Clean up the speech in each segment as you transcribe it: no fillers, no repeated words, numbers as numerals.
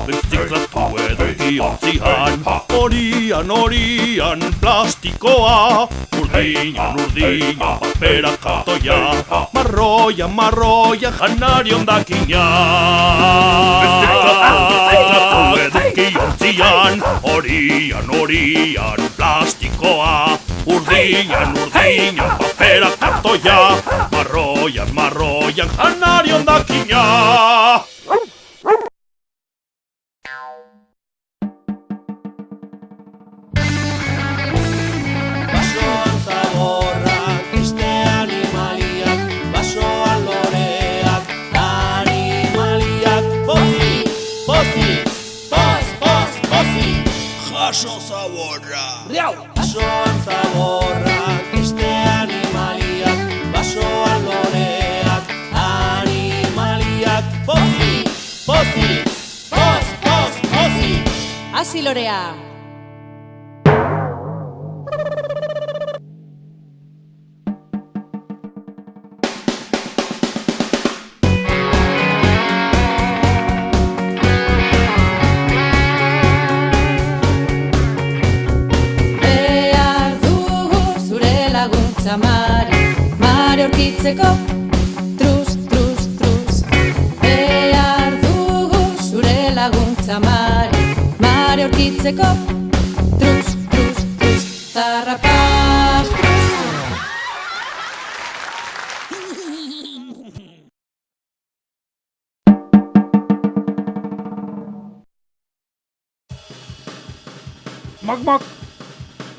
Birziklatu edo bihotzian Horian plastikoa Urdinan papera kartoia Marroia janari ondakina Birziklatu edo bihotzian Horian plastikoa Urdinan papera kartoia Marroian janari ondakina Baso zaborra Basoan zaborrak, beste animaliak Basoan loreak, animaliak Pozi, pozi, pozi Hasi lorea! Mare aurkitzeko, truz, behar dugu zure laguntza mare aurkitzeko, truz, zarrapaz,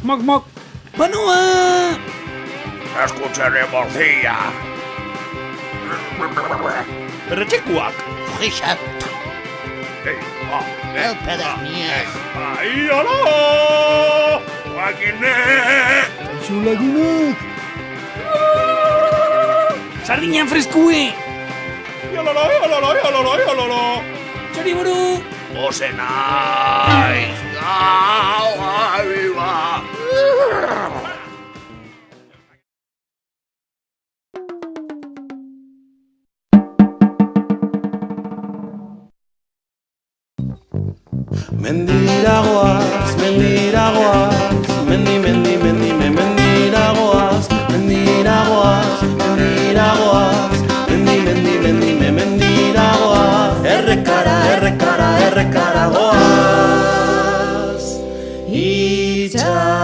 Mok, Banoa! Escucharé morcilla. Berretxekuak. Frixat! Elpedas miez! Ai, alo! Guakine! Kaixo lagunak! Sardinan freskue! Iololo! Txoriburu! Ose naiz! Gaua biba! Mendiragoaz, errekara goaz Itxasora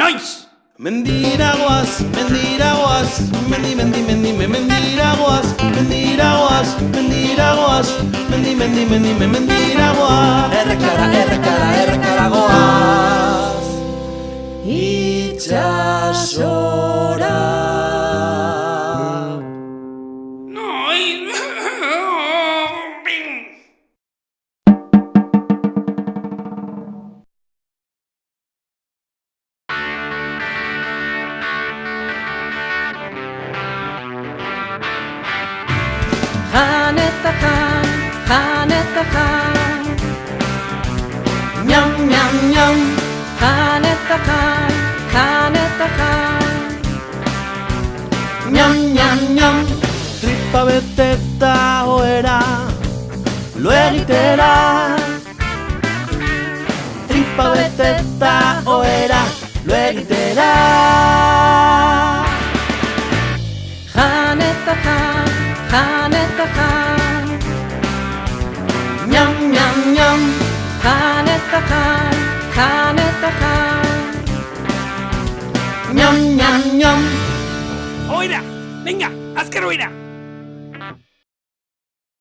Noiz! Mendiragoaz, mendiragoaz Errekara goaz Itxasora jan eta jan Ñam, ñam, ñam jan eta jan Ñam, ñam, ñam Tripa beteta joera Lo egitera Tripa beteta joera Lo egitera jan eta jan Ñam, ñam, ñam jan eta jan Ñam, ñam, ñam Oira! Venga, azkar oira!